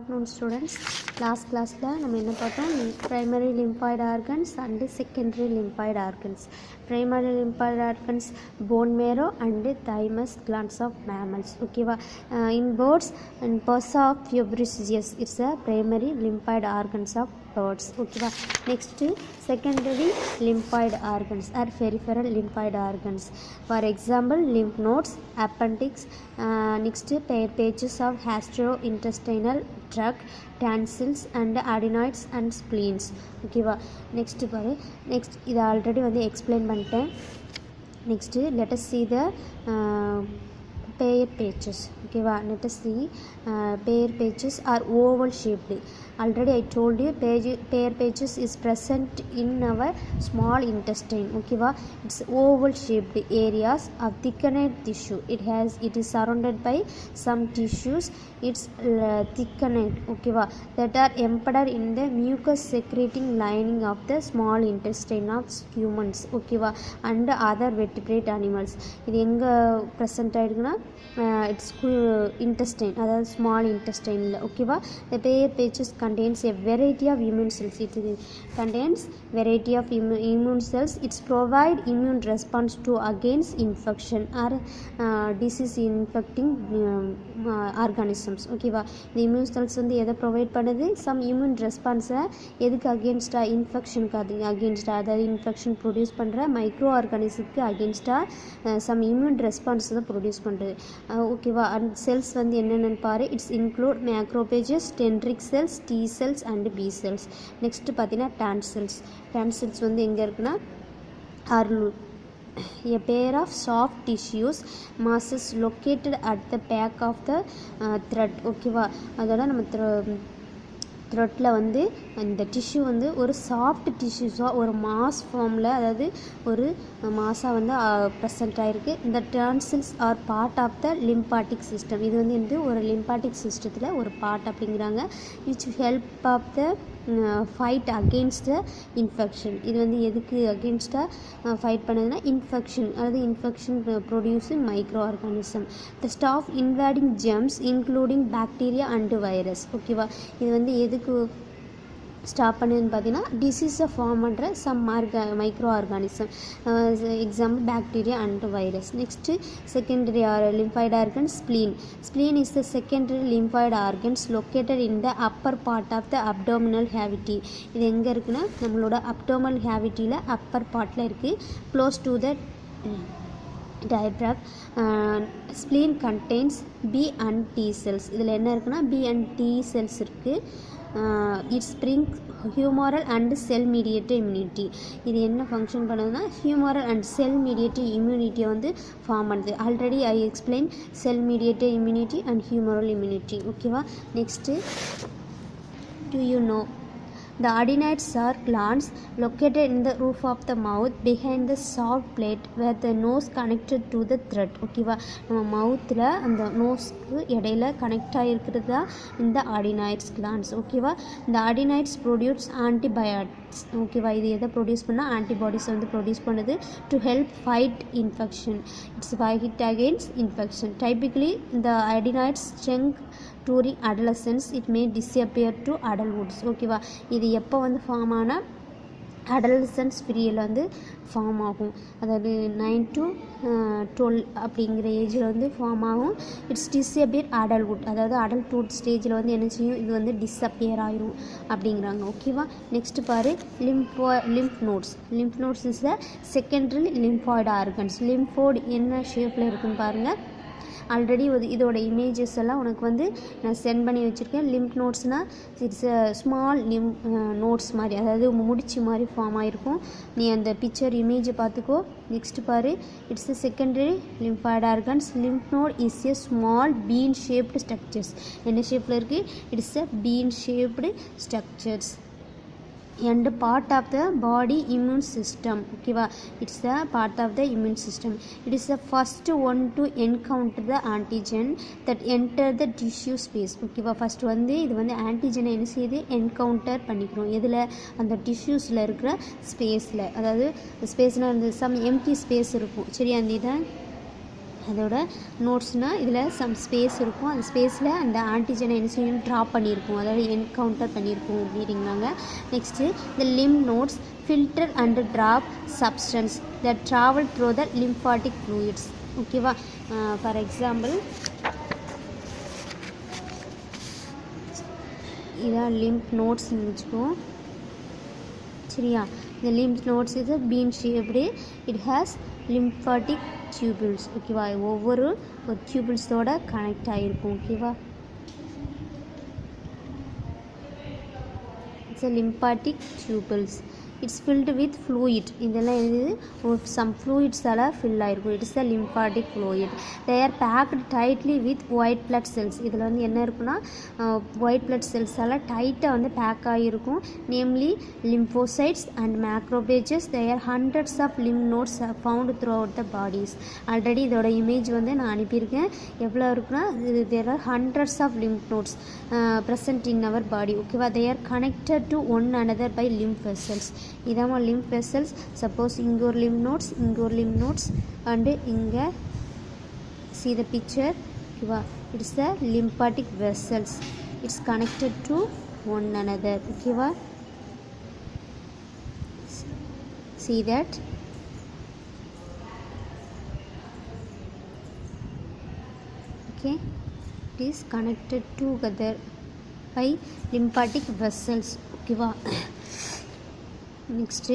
afternoon students. Last class la நம்ம என்ன பார்த்தோம், primary lymphoid organs and secondary lymphoid organs. Primary lymphoid organs bone marrow and thymus glands of mammals. Okay va, in birds and pursa of Fabricius, it's a primary lymphoid organs of birds. Okay va. Next secondary lymphoid organs are peripheral lymphoid organs. For example, lymph nodes, appendix, next pages of gastrointestinal tract, tonsils and adenoids and spleens. Okay va. Next பாரு, next இது already வந்து explain பண்ணிட்டேன். Next let us see the pair pages. Okay va. Let us see pair pages are oval shaped. Already I told you pair pages is present in our small intestine. Okay va. It's oval shaped areas of thickened tissue. It is surrounded by some tissues. It's thickened. Okay va. That are embedded in the mucus secreting lining of the small intestine of humans. Okay va. And other vertebrate animals. இது எங்க present ஆயிருக்குன்னா it's intestine, அதாவது small intestine. Okay va. The pair pages contains a variety of immune cells. It contains variety of immune cells. It's provide immune response to against infection or disease infecting organisms. Okay va. The immune cells வந்து எதை provide பண்ணுது, some immune response எதுக்கு அகேன்ஸ்டா, இன்ஃபெக்ஷனுக்கு அகேன்ஸ்டா, அதாவது infection produce பண்ணுற micro ஆர்கானிசத்துக்கு அகேன்ஸ்டா சம் இம்யூன் ரெஸ்பான்ஸ் தான் ப்ரொடியூஸ் பண்ணுறது. ஓகேவா. அண்ட் செல்ஸ் வந்து என்னென்னு பாரு. It's include macrophages, dendritic cells, T cells and B cells. Next பார்த்தீங்கன்னா டான்செல்ஸ். டான்செல்ஸ் வந்து எங்கே இருக்குன்னா a pair of soft tissues masses located at the back of the throat. ஓகேவா. அதோட நம்ம த்ரோட்டில் வந்து அந்த டிஷ்யூ வந்து ஒரு சாஃப்ட் டிஷ்யூஸாக ஒரு மாஸ் ஃபார்மில், அதாவது ஒரு மாஸாக வந்து ப்ரெசென்ட் ஆகிருக்கு. இந்த tonsils are part of the lymphatic system. இது வந்து ஒரு லிம்பாட்டிக் சிஸ்டத்தில் ஒரு பார்ட் அப்படிங்கிறாங்க. Which help of the fight against the infection. இது வந்து எதுக்கு அகெயின்ஸ்டாக ஃபைட் பண்ணுதுன்னா இன்ஃபெக்ஷன், அதாவது infection producing micro organism. The stop invading germs including bacteria and virus. ஓகேவா. இது வந்து எதுக்கு ஸ்டாப் பண்ணுதுன்னு பார்த்தீங்கன்னா டிசீஸை ஃபார்ம் பண்ணுற some micro organism. Example bacteria and virus. Next secondary lymphoid organ spleen. Spleen is the secondary lymphoid organs located in the upper part of the abdominal cavity. இது எங்கே இருக்குன்னா நம்மளோட abdominal cavityயில் upper பார்ட்டில் இருக்குது, close to the diaphragm. Spleen contains B and T cells. இதில் என்ன இருக்குன்னா B and T cells இருக்குது. It's spring humoral and cell mediated immunity. இது என்ன ஃபங்க்ஷன் பண்ணுதுன்னா ஹியூமரல் அண்ட் செல் மீடியேட்டட் இம்யூனிட்டியை வந்து ஃபார்ம் பண்ணுது. Already I explain cell mediated immunity and humoral immunity. ஓகேவா. Next do you know the adenoids are glands located in the roof of the mouth behind the soft plate where the nose connected to the throat. ஓகேவா. நம்ம மவுத்தில் அந்த நோஸ்க்கு இடையில connect ஆகிருக்கிறது தான் இந்த adenoids glands. ஓகேவா. இந்த adenoids produce antibiotics. ஓகேவா. இது எதை ப்ரொடியூஸ் பண்ணால் ஆன்டிபாடிஸ் வந்து ப்ரொடியூஸ் பண்ணுது to help fight infection. It's fight against infection. Typically இந்த adenoids shrink during adolescence. It may disappear to adulthood. ஓகேவா. இது எப்போ வந்து ஃபார்ம் ஆனால் அடலசன்ஸ் பீரியடில் வந்து ஃபார்ம் ஆகும், அதாவது 9 to 12 அப்படிங்கிற ஏஜில் வந்து ஃபார்ம் ஆகும். இட்ஸ் டிஸ்அப்பியர் அடல்ட்ஹுட், அதாவது அடல்ட்ஹுட் ஸ்டேஜில் வந்து என்ன செய்யும், இது வந்து டிஸ்அப்பியர் ஆயிரும் அப்படிங்கிறாங்க. ஓகேவா. நெக்ஸ்ட் பாரு lymph nodes. Lymph nodes is the secondary lymphoid organs. Lymphoid என்ன ஷேப்பில் இருக்குன்னு பாருங்கள். ஆல்ரெடி இதோட இமேஜஸ் எல்லாம் உனக்கு வந்து நான் சென்ட் பண்ணி வச்சுருக்கேன். லிம்ப் நோட்ஸ்னால் இட்ஸ் ஸ்மால் நோட்ஸ் மாதிரி, அதாவது முடிச்சு மாதிரி ஃபார்ம் ஆகிருக்கும். நீ அந்த பிக்சர் இமேஜை பார்த்துக்கோ. நெக்ஸ்ட் பாரு. It's secondary lymphoid organs. Lymph node is a small bean shaped structures. என்ன ஷேப்பில் இருக்குது? It's a bean shaped structures and part of the body immune system. ஓகேவா. It's the part of the immune system. It is the first one to encounter the antigen that enter the tissue space. ஓகேவா. First வந்து இது வந்து ஆன்டிஜனை என்ன செய்யுது, encounter பண்ணிக்கிறோம். எதில்? அந்த டிஷ்யூஸில் இருக்கிற ஸ்பேஸில், அதாவது ஸ்பேஸ்னால் அந்த சம் எம்டி ஸ்பேஸ் இருக்கும். சரி, அந்த இதை அதோட நோட்ஸ்னால் இதில் சம் ஸ்பேஸ் இருக்கும், அந்த ஸ்பேஸில் அந்த ஆன்டிஜனை என்ன செய்யணும் ட்ராப் பண்ணியிருக்கும், அதாவது என்கவுண்டர் பண்ணியிருக்கும் அப்படிங்கிறாங்க. நெக்ஸ்ட்டு இந்த lymph nodes filter and trap substance that travel through the lymphatic fluids. ஓகேவா? ஃபார் எக்ஸாம்பிள் இதான் லிம்ப் நோட்ஸ்ன்னு வச்சுக்கோம். சரியா? இந்த லிம்ப் நோட்ஸ் இது bean shaped, it has lymphatic tubules. ஓகேவா? ஒவ்வொரு டியூபிள்ஸோட கனெக்ட் ஆகிருக்கும். ஓகேவா? It's a lymphatic tubules. It's filled with fluid. இதெல்லாம் இது some fluidsால ஃபில் ஆகிருக்கும். It's a lymphatic fluid. They are packed tightly with white blood cells. இதில் வந்து என்ன இருக்குன்னா white blood cellஸால் டைட்டாக வந்து பேக் ஆகிருக்கும். Namely lymphocytes and macrophages. There are hundreds of lymph nodes found throughout the bodies. Already இதோட image வந்து நான் அனுப்பியிருக்கேன். எவ்வளோ இருக்குன்னா there are hundreds of lymph nodes present in our body. ஓகேவா? They are connected to one another by lymph vessels. இதாம lymph vessels. Suppose இங்கே ஒரு lymph nodes, இங்கே ஒரு lymph nodes, and இங்கே see the picture. ஓகேவா? It's the lymphatic vessels. It's connected to one another. ஓகேவா? See that? Okay, it is connected together by lymphatic vessels. ஓகேவா? Next,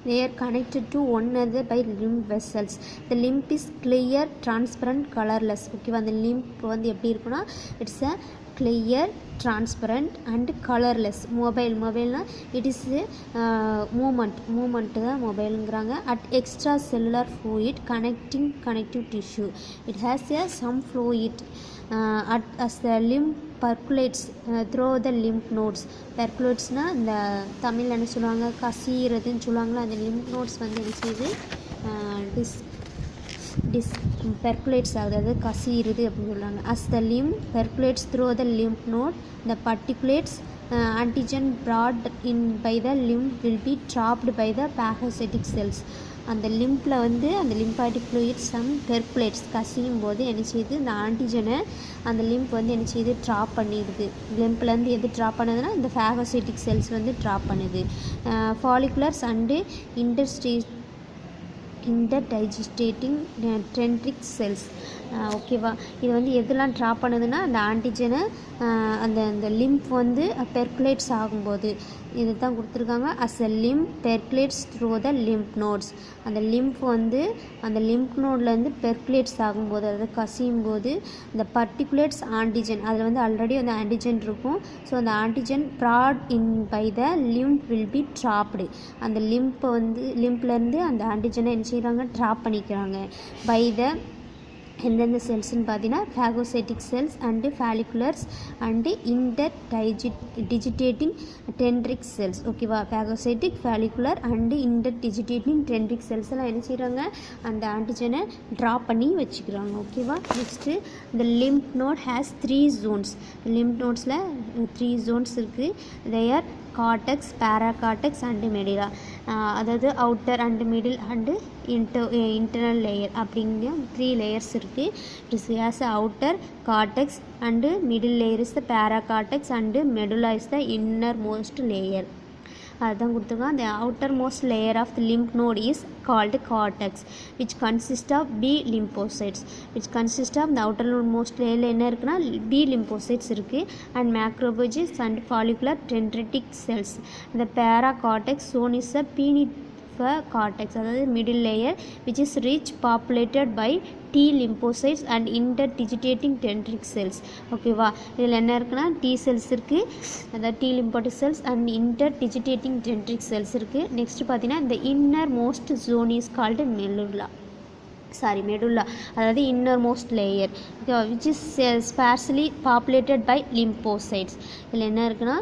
they are connected to one another by lymph vessels. The lymph is clear, transparent, colorless. ஓகேவா? அந்த lymph வந்து எப்படி இருக்குன்னா it's a clear, transparent and colorless. மொபைல்னா it is moment தான் மொபைலுங்கிறாங்க. At extracellular fluid connective tissue. It has some fluid as the lymph percolates through the lymph nodes. Percolates-னா இந்த தமிழில் என்ன சொல்லுவாங்க, கசிகிறதுன்னு சொல்லுவாங்களா. அந்த lymph nodes வந்து என்ன செய்யுது, percolates ஆகுது, அதாவது கசிகிறது அப்படின்னு சொல்கிறாங்க. As the lymph percolates through the lymph node, the particulates antigen brought in by the lymph will be trapped by the phagocytic cells. அந்த லிம்பில் வந்து அந்த லிம்பாட்டிக் ஃப்ளூயிட் சம் பெர்குலேட்ஸ் கசியும் போது என்ன செய்யுது, இந்த ஆன்டிஜனை அந்த லிம்ப் வந்து என்ன செய்யுது, ட்ராப் பண்ணிடுது. லிம்ப்லேருந்து எது ட்ராப் பண்ணுதுன்னா இந்த ஃபேகோசைட்டிக் செல்ஸ் வந்து ட்ராப் பண்ணுது. ஃபாலிகுலர்ஸ் அண்டு இன்டர்டைஜஸ்டேட்டிங் டென்ட்ரிக் செல்ஸ். ஓகேவா? இது வந்து எதெல்லாம் ட்ராப் பண்ணுதுன்னா அந்த ஆன்டிஜனை அந்த லிம்ப் வந்து பெர்குலேட்ஸ் ஆகும்போது இது தான் கொடுத்துருக்காங்க. As a lymph percolates through the lymph nodes. அந்த லிம்ப் வந்து அந்த லிம்ப் நோட்லேருந்து பெர்குலேட்ஸ் ஆகும்போது, அதாவது கசியும் போது இந்த பர்டிகுலேட்ஸ் ஆன்டிஜன், அதில் வந்து ஆல்ரெடி அந்த ஆன்டிஜன் இருக்கும். ஸோ அந்த antigen brought in by the lymph will be trapped. அந்த லிம்பை வந்து லிம்ப்லேருந்து அந்த ஆன்டிஜனை என்ன செய்கிறாங்க, ட்ராப் பண்ணிக்கிறாங்க. பை த எந்தெந்த செல்ஸ்ன்னு பார்த்தீங்கன்னா phagocytic cells and folliculars and interdigitating dendritic cells. ஓகேவா? Phagocytic, follicular and interdigitating dendritic cells எல்லாம் என்ன செய்கிறாங்க, அந்த ஆன்டிஜனை ட்ராப் பண்ணி வச்சுக்கிறாங்க. ஓகேவா? நெக்ஸ்ட்டு இந்த lymph node has 3 zones. Lymph நோட்ஸில் 3 zones இருக்குது. they are cortex, paracortex and medulla. அதாவது outer and middle and internal layer அப்படிங்கிற 3 layers இருக்குது. It is has outer cortex and middle layer is the paracortex and medulla is the innermost layer. அதுதான் கொடுத்துருக்காங்க. the outermost layer of the lymph node is called cortex, which consists of B lymphocytes. which consists of the outermost layer என்ன இருக்குன்னா B lymphocytes இருக்குது and macrophages and follicular dendritic cells. the paracortex zone is a cortex, அதாவது middle layer, which is rich populated by T lymphocytes and interdigitating dendritic cells. ஓகேவா? இதில் என்ன இருக்குன்னா T cells இருக்குது, அதாவது T lymphocytic cells and interdigitating dendritic cells இருக்குது. Next பார்த்தீங்கன்னா இந்த innermost zone is called medulla, அதாவது innermost layer, which is sparsely populated by lymphocytes. இதில் என்ன இருக்குன்னா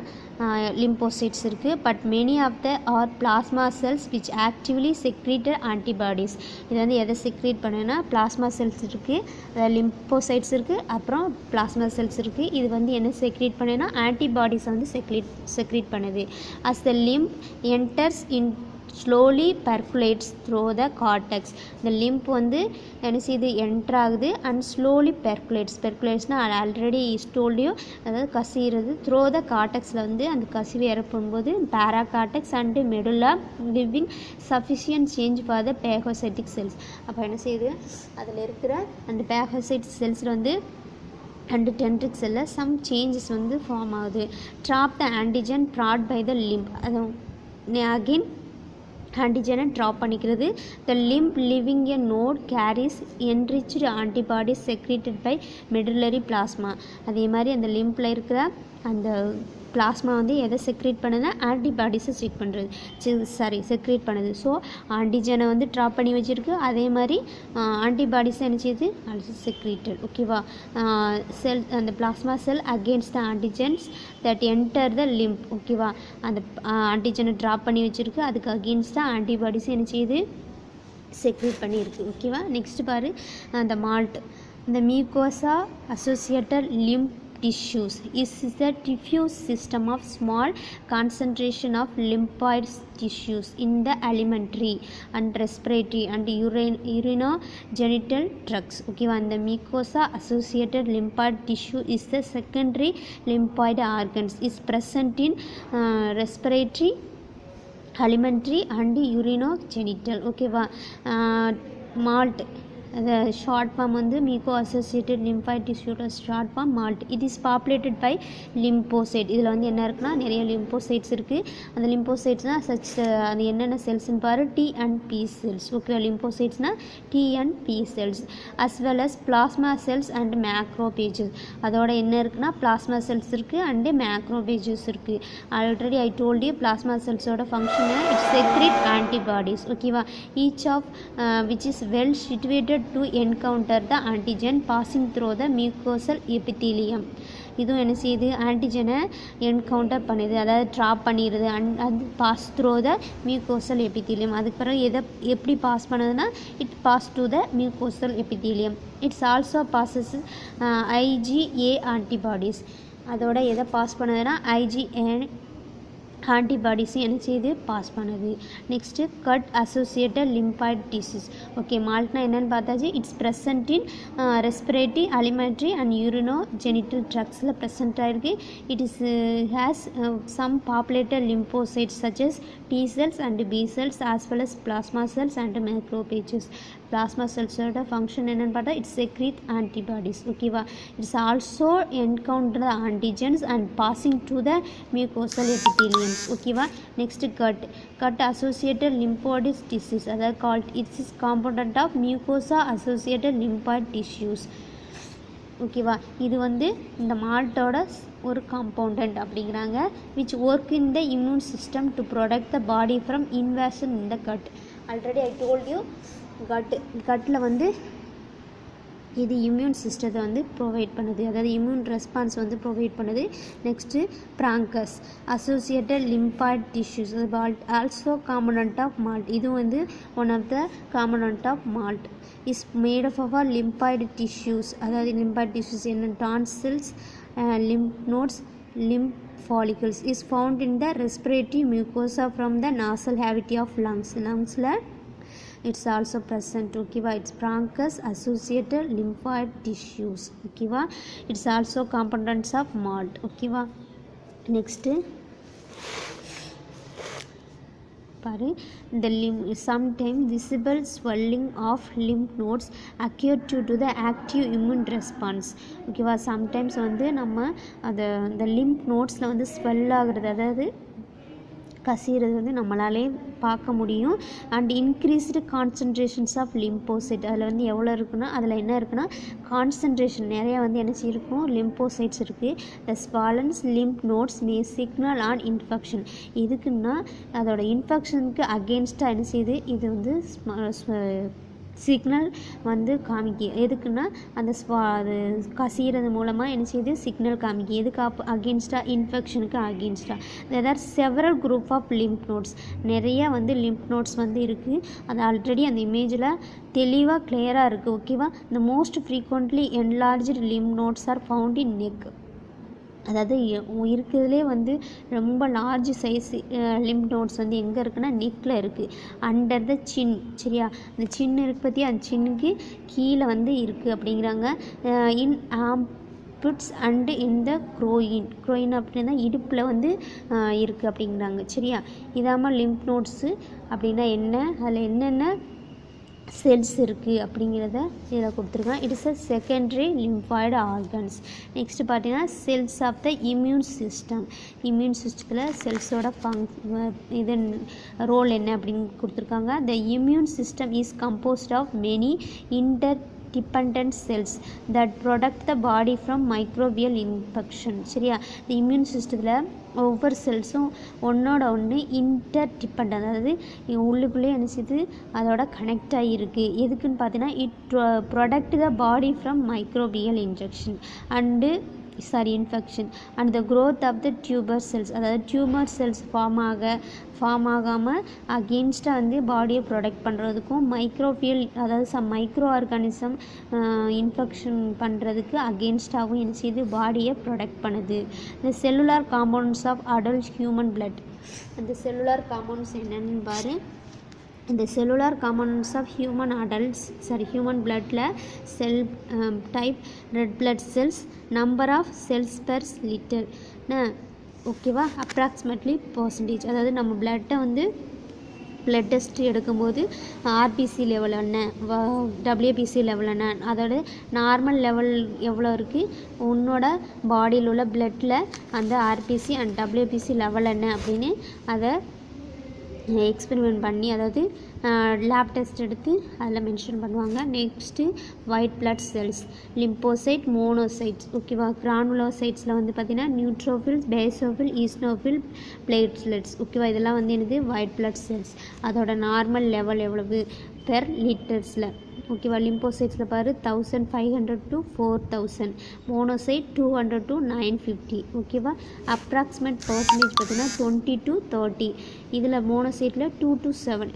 lymphocytes இருக்குது. But many of the are plasma cells which actively secreted antibodies. இது வந்து எதை செக்ரேட் பண்ணுன்னா பிளாஸ்மா செல்ஸ் இருக்குது, அதாவது lymphocytes இருக்குது, அப்புறம் பிளாஸ்மா செல்ஸ் இருக்குது. இது வந்து என்ன செக்ரேட் பண்ணுன்னா ஆன்டிபாடிஸை வந்து செக்ரேட் பண்ணுது. as the lymph enters slowly percolates through the cortex. இந்த லிம்ப் வந்து என்ன செய்யுது என்டர் ஆகுது அண்ட் ஸ்லோலி பெர்குலேட்ஸ்னால் ஆல்ரெடி ஸ்டோல்டியும் அதாவது கசிகிறது த்ரோ த கார்டெக்ஸில் வந்து அந்த கசிவு ஏற்படும்போது paracortex and medulla giving sufficient change for the phagocytic cells. அப்போ என்ன செய்யுது அதில் இருக்கிற அந்த பேகோசைட் செல்ஸில் வந்து அண்டு டென்ட்ரிக்ஸில் சம் சேஞ்சஸ் வந்து ஃபார்ம் ஆகுது. Trap the antigen brought by the lymph, அது அகெயின் ஆன்டிஜனை ட்ராப் பண்ணிக்கிறது. The lymph leaving a node carries enriched antibodies secreted by medullary plasma. அதே மாதிரி அந்த லிம்பில் இருக்கிற அந்த பிளாஸ்மா வந்து எதை செக்ரேட் பண்ணுதுன்னா ஆன்டிபாடிஸை செக்ரேட் பண்ணுது. ஸோ ஆன்டிஜனை வந்து ட்ராப் பண்ணி வச்சுருக்கு, அதே மாதிரி ஆன்டிபாடிஸை என்ன செய்யுது ஆல்சோ செக்ரேட்டட். ஓகேவா, செல் அந்த plasma cell against the antigens that enter the lymph. ஓகேவா, அந்த ஆன்டிஜனை ட்ராப் பண்ணி வச்சுருக்கு, அதுக்கு அகெயின்ஸ்டாக ஆன்டிபாடிஸை என்ன செய்யுது செக்ரேட் பண்ணியிருக்கு. ஓகேவா, நெக்ஸ்ட் பாரு அந்த மால்ட். இந்த mucosa associated lymph tissues is the diffuse system of small concentration of lymphoid tissues in the alimentary and respiratory and urinogenital tracts. Okay, and the mucosa associated lymphoid tissue is the secondary lymphoid organs is present in respiratory, alimentary and urinogenital. Okay, malt, the short form வந்து muco associated lymphoid டிஷ்யூட short form MALT. It is populated by lymphocyte. இதில் வந்து என்ன இருக்குன்னா நிறைய lymphocytes இருக்குது. அந்த லிம்போசைட்ஸ்னால் அது என்னென்ன செல்ஸ்ன்னு பாரு, T and B cells. Okay, லிம்போசைட்ஸ்னால் T and B cells as well as plasma cells and macrophages. அதோட என்ன இருக்குன்னா பிளாஸ்மா செல்ஸ் இருக்குது அண்டு மேக்ரோபேஜஸ் இருக்குது. Already I told you plasma செல்ஸோட ஃபங்க்ஷனை இட்ஸ் செக்ரேட் ஆன்டிபாடிஸ். ஓகேவா, each of which is well situated to encounter the antigen passing through the mucosal epithelium. இதுவும் என்ன செய்யுது ஆன்டிஜனை என்கவுண்டர் பண்ணுது, அதாவது ட்ராப் பண்ணிடுது அது pass through the mucosal epithelium. அதுக்கு பிறகு எதை எப்படி பாஸ் பண்ணுதுன்னா it pass to the mucosal epithelium. It's also passes IgA antibodies. அதோட எதை பாஸ் பண்ணுதுன்னா ஐஜிஏ ஆன்டிபாடிஸும் என்ன செய்யுது பாஸ் பண்ணுது. Next gut associated lymphoid tissues. Okay, மால்ட்னா என்னென்னு பார்த்தாச்சு. It's present in respiratory, alimentary and urinogenital ட்ரக்ஸில் ப்ரெசென்ட் ஆகிருக்கு. It is has some populated lymphocytes such as T cells and B cells as well as plasma cells and macrophages. Plasma cells function என்னன்னு பார்த்தா it secrete antibodies. ஓகேவா, it's also encounter the antigens and passing to the mucosal epithelium. ஓகேவா, next gut associated lymphoid disease, அதாவது called it is component of mucosa associated lymphoid tissues. ஓகேவா, இது வந்து இந்த மால்ட்டோட ஒரு காம்பவுண்டன்ட் அப்படிங்கிறாங்க which work in the immune system to protect the body from invasion in the gut. Already I told you கட்டில் வந்து இது இம்யூன் சிஸ்டத்தை வந்து ப்ரொவைட் பண்ணுது, அதாவது இம்யூன் ரெஸ்பான்ஸ் வந்து ப்ரொவைட் பண்ணுது. Next bronchus associated lymphoid tissues also component of MALT. இது வந்து one of the component of MALT is made of lymphoid tissues. அதாவது லிம்பாய்டு டிஷ்யூஸ் என்ன tonsils, lymph nodes, lymph follicles is found in the respiratory mucosa from the nasal cavity of lungs it's also present. Okay, it's bronchus associated lymphoid tissues. Okay, it's also components of malt. Okay, next the sometimes visible swelling of lymph nodes occur due to the active immune response. ஓகேவா, sometimes வந்து நம்ம அந்த lymph நோட்ஸில் வந்து swell ஆகுறது, அதாவது கசிகிறது வந்து நம்மளாலே பார்க்க முடியும். And increased concentrations of lymphocyte, அதில் வந்து எவ்வளோ இருக்குன்னா அதில் என்ன இருக்குன்னா கான்சன்ட்ரேஷன் நிறையா வந்து என்ன செய்யிருக்கும் லிம்போசைட்ஸ் இருக்குது. The swollen lymph nodes may signal an infection. எதுக்குன்னா அதோட இன்ஃபெக்ஷனுக்கு அகெயின்ஸ்டாக என்ன செய்யுது இது வந்து சிக்னல் வந்து காமிக்கும். எதுக்குன்னா அந்த அது கசிகிறது மூலமாக என்ன செய்யுது சிக்னல் காமிக்கும். எதுக்கு அகெயின்ஸ்டாக இன்ஃபெக்ஷனுக்கு அகெயின்ஸ்டாக. There are several group of lymph nodes, நிறையா வந்து லிம்ப் நோட்ஸ் வந்து இருக்குது. அது ஆல்ரெடி அந்த இமேஜில் தெளிவாக கிளியராக இருக்குது. ஓகேவா, the most frequently enlarged lymph nodes are found in neck. அதாவது இருக்கிறதுலே வந்து ரொம்ப லார்ஜ் சைஸ் லிம்ப் நோட்ஸ் வந்து எங்கே இருக்குன்னா நெக்கில் இருக்குது, அண்டர் த சின். சரியா, அந்த சின் இருக்கு பற்றி அந்த சின்னுக்கு கீழே வந்து இருக்குது அப்படிங்கிறாங்க. இன் ஆம்புட்ஸ் அண்டு இன் த க்ரோயின் அப்படின்னா இடுப்பில் வந்து இருக்குது அப்படிங்கிறாங்க. சரியா, இதாமல் லிம்ப் நோட்ஸு அப்படின்னா என்ன, அதில் என்னென்ன செல்ஸ் இருக்குது அப்படிங்கிறத இதில் கொடுத்துருக்காங்க. It is a secondary lymphoid organs. Next பார்த்தீங்கன்னா cells of the immune system. Immune சிஸ்டத்தில் செல்ஸோட இது ரோல் என்ன அப்படின்னு கொடுத்துருக்காங்க. The immune system is composed of many interdependent cells that protect the body from microbial infection. சரியா, இந்த இம்யூன் சிஸ்டத்தில் ஒவ்வொரு செல்ஸும் ஒன்றோட ஒன்று இன்டர்டிபெண்ட், அதாவது உள்ளுக்குள்ளே நினச்சிது அதோட கனெக்ட் ஆகிருக்கு. எதுக்குன்னு பார்த்தீங்கன்னா it protect the body from microbial infection and the growth of the tuber cells. அதாவது டியூமர் செல்ஸ் ஃபார்ம் ஆகாமல் அகெயின்ஸ்டாக வந்து பாடியை ப்ரொடெக்ட் பண்ணுறதுக்கும், அதாவது மைக்ரோ ஆர்கானிசம் இன்ஃபெக்ஷன் பண்ணுறதுக்கு அகெயின்ஸ்டாகவும் என்ன செய்யுது, பாடியை ப்ரொடெக்ட் பண்ணுது. இந்த cellular compounds of adult human blood. அந்த செல்லுலார் காம்பவுண்ட்ஸ் என்னென்னு பாரு. இந்த செல்லுலார் காம்பவுண்ட்ஸ் ஆஃப் ஹியூமன் பிளட்டில் cell type, red blood cells, number of cells per litre, ஓகேவா, அப்ராக்சிமேட்லி பர்சன்டேஜ். அதாவது நம்ம பிளட்டை வந்து பிளட் டெஸ்ட் எடுக்கும்போது ஆர்பிசி லெவல் என்ன, டபிள்யூபிசி லெவல் என்ன, அதோட நார்மல் லெவல் எவ்வளோ இருக்குது, உன்னோட பாடியில் உள்ள பிளட்டில் அந்த ஆர்பிசி அண்ட் டபிள்யூபிசி லெவல் என்ன அப்படின்னு அதை எக்ஸ்பெரிமெண்ட் பண்ணி, அதாவது லேப் டெஸ்ட் எடுத்து அதில் மென்ஷன் பண்ணுவாங்க. Next white blood cells, lymphocyte, monocytes, ஓகேவா. கிரானுலோசைட்ஸில் வந்து பார்த்திங்கன்னா நியூட்ரோஃபில்ஸ், பேசோஃபில், ஈஸ்னோஃபில், பிளேட்லெட்ஸ், ஓகேவா. இதெல்லாம் வந்து என்னது, ஒயிட் பிளட் செல்ஸ். அதோட நார்மல் லெவல் எவ்வளவு பெர் லிட்டர்ஸில், ஓகேவா. லிம்போசைட்ஸில் பாரு 1500 to 4000, மோனோசைட் 200 to 950, ஓகேவா. அப்ராக்சிமேட் பர்சன்டேஜ் பார்த்திங்கன்னா 20 to 30. இதில் மோனோசைட்டில் 2 to 7,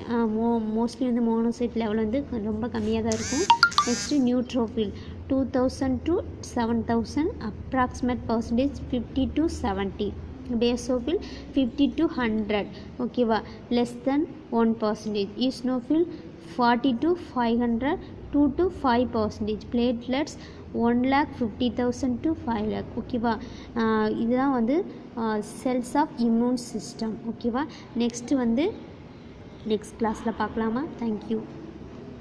மோஸ்ட்லி வந்து மோனோசைட் லெவல் வந்து ரொம்ப கம்மியாக தான் இருக்கும். Next neutrophil 2000 to 7000, approximate percentage 50 to 70. பேசோஃபில் 50 to 100, ஓகேவா, less than 1%. Eosinophil 40 to 500, 2 to 5%. Platelets 1,50,000 to 5 lakh, ஓகேவா. இதுதான் வந்து செல்ஸ் ஆஃப் இம்யூன் சிஸ்டம், ஓகேவா. நெக்ஸ்ட்டு வந்து நெக்ஸ்ட் கிளாஸில் பார்க்கலாமா. தேங்க்யூ.